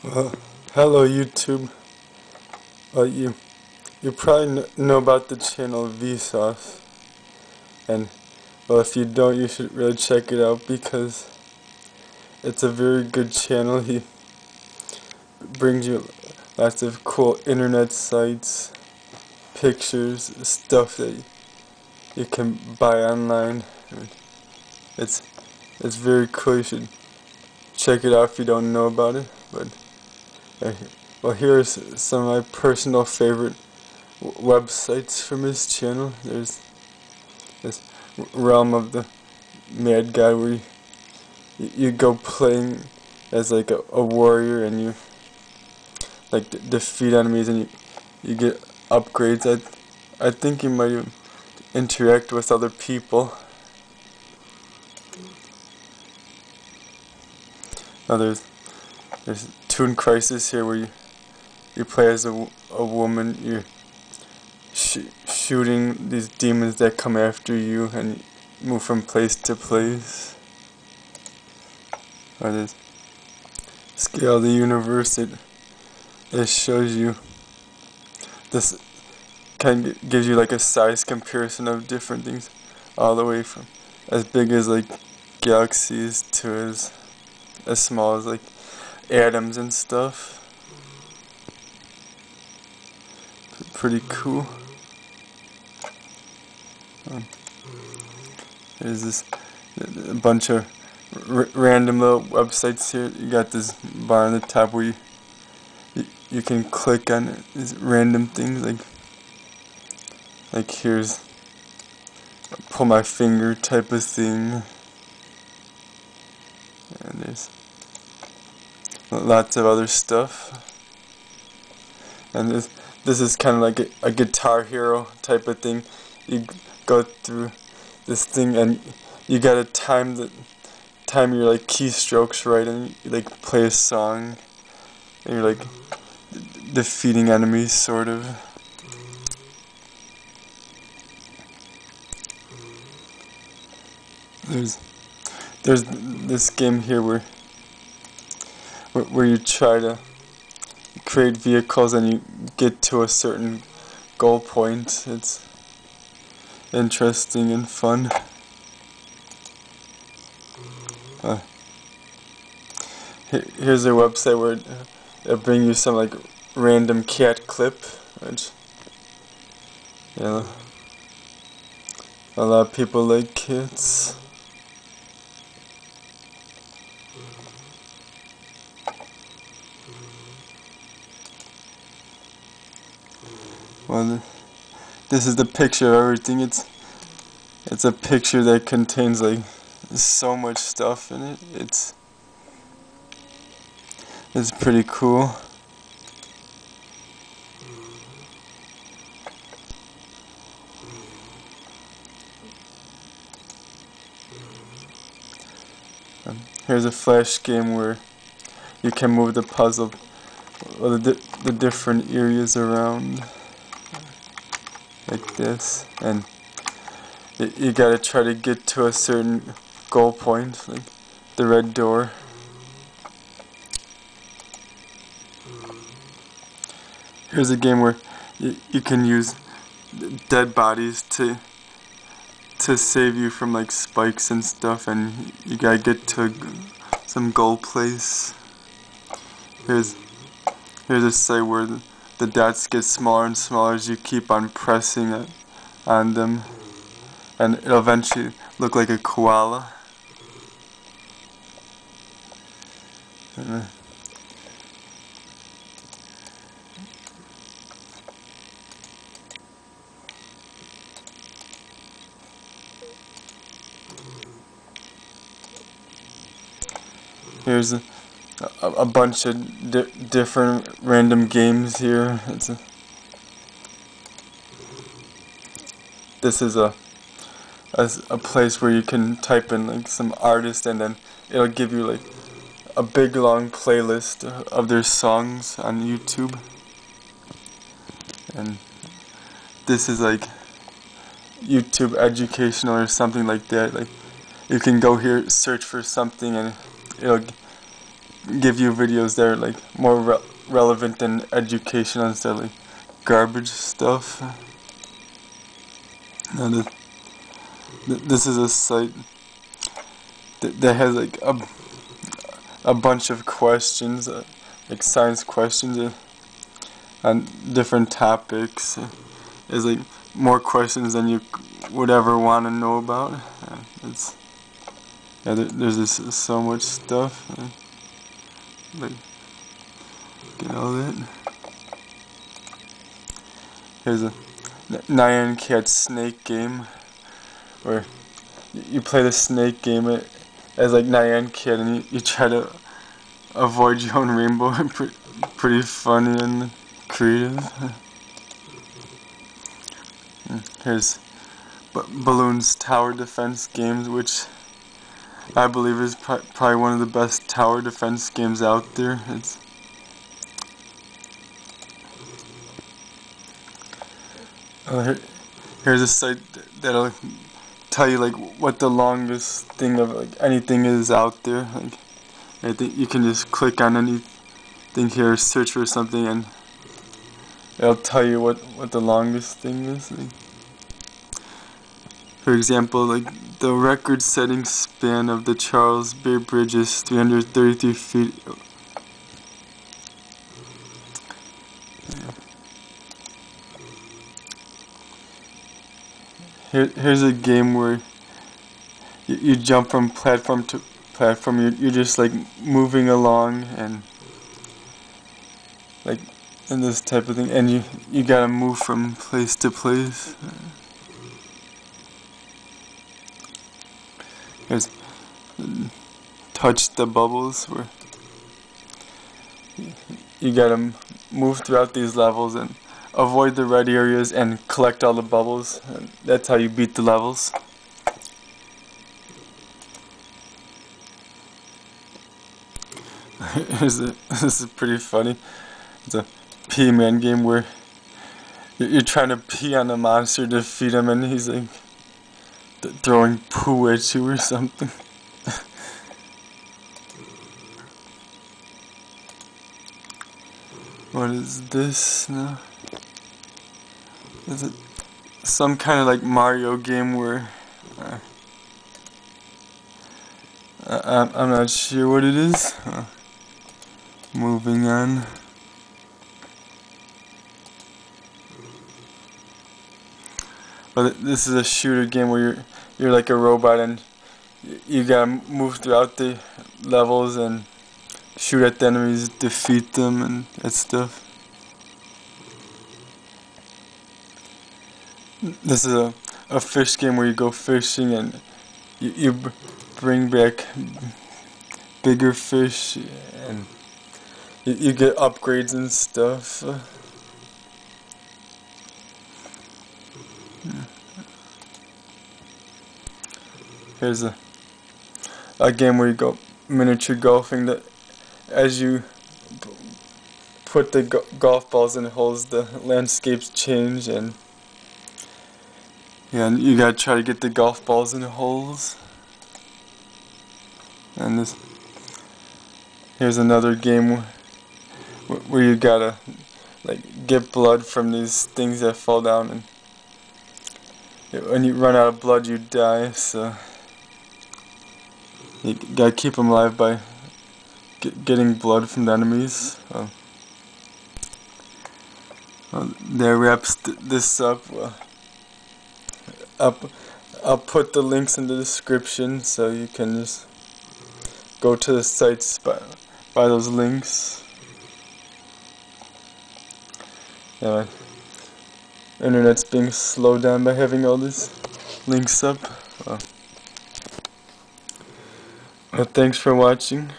Well, hello YouTube. Well, you probably know about the channel Vsauce, and well, if you don't, you should really check it out because it's a very good channel. He brings you lots of cool internet sites, pictures, stuff that you can buy online. It's it's very cool. You should check it out if you don't know about it. But uh, well, here's some of my personal favorite websites from his channel. There's this realm of the mad guy where you go playing as like a warrior and you like defeat enemies and you get upgrades. I think you might interact with other people. Now there's Toon Crisis here where you play as a woman. You're shooting these demons that come after you and you move from place to place. Or there's Scale of the Universe. It shows you this kind of gives you like a size comparison of different things, all the way from as big as like galaxies to as small as like atoms and stuff. Pretty cool. There's this a bunch of random little websites here. You got this bar on the top where you can click on these random things like here's pull my finger type of thing, and there's lots of other stuff, and this is kind of like a Guitar Hero type of thing. You go through this thing and you gotta time your like keystrokes right, and you like play a song and you're like defeating enemies sort of. There's this game here where you try to create vehicles and you get to a certain goal point. It's interesting and fun. Here's a website where it'll bring you some like random cat clip, which yeah, a lot of people like cats. Well, this is the picture of everything. It's a picture that contains like so much stuff in it. It's pretty cool. Here's a flash game where you can move the puzzle or the different areas around like this, and you gotta try to get to a certain goal point, like the red door. Here's a game where you can use dead bodies to save you from like spikes and stuff, and you gotta get to some goal place. Here's a site where the dots get smaller and smaller as you keep on pressing it on them, and it'll eventually look like a koala. Here's a bunch of different random games here. This is a place where you can type in like some artist, and then it'll give you like a big long playlist of their songs on YouTube. And this is like YouTube educational or something like that. Like you can go here, search for something, and it'll give you videos that are like more relevant and educational instead of like garbage stuff. Now this is a site that has like a bunch of questions, like science questions on different topics. There's like more questions than you would ever want to know about. There's just so much stuff. Like, get all that. Here's a Nyan Cat snake game, where you play the snake game as like Nyan Cat, and you try to avoid your own rainbow. Pretty funny and creative. Here's Balloon's tower defense games, which I believe is probably one of the best tower defense games out there. Here's a site that'll tell you like what the longest thing of like anything is out there. Like, I think you can just click on anything here, search for something, and it'll tell you what the longest thing is. Like, for example, like the record-setting span of the Charles Bay Bridge is 333 feet. Here's a game where you jump from platform to platform. You're just like moving along and like in this type of thing, and you gotta move from place to place. Here's touch the bubbles, where you gotta move throughout these levels and avoid the red areas and collect all the bubbles. And that's how you beat the levels. This is pretty funny. It's a P-Man game where you're trying to pee on a monster to defeat him, and he's like throwing poo at you or something. What is this now? Is it some kind of like Mario game where I'm not sure what it is. Moving on. But this is a shooter game where you're like a robot, and you gotta move throughout the levels and shoot at the enemies, defeat them, and that stuff. This is a fish game where you go fishing and you bring back bigger fish, and you get upgrades and stuff. Here's a game where you go miniature golfing. That as you put the golf balls in holes, the landscapes change, and and you gotta try to get the golf balls in holes. And here's another game where you gotta like get blood from these things that fall down, and when you run out of blood you die, so you gotta keep them alive by getting blood from the enemies. That wraps this up. I'll put the links in the description so you can just go to the sites by those links. Yeah, my internet's being slowed down by having all these links up. Well, thanks for watching.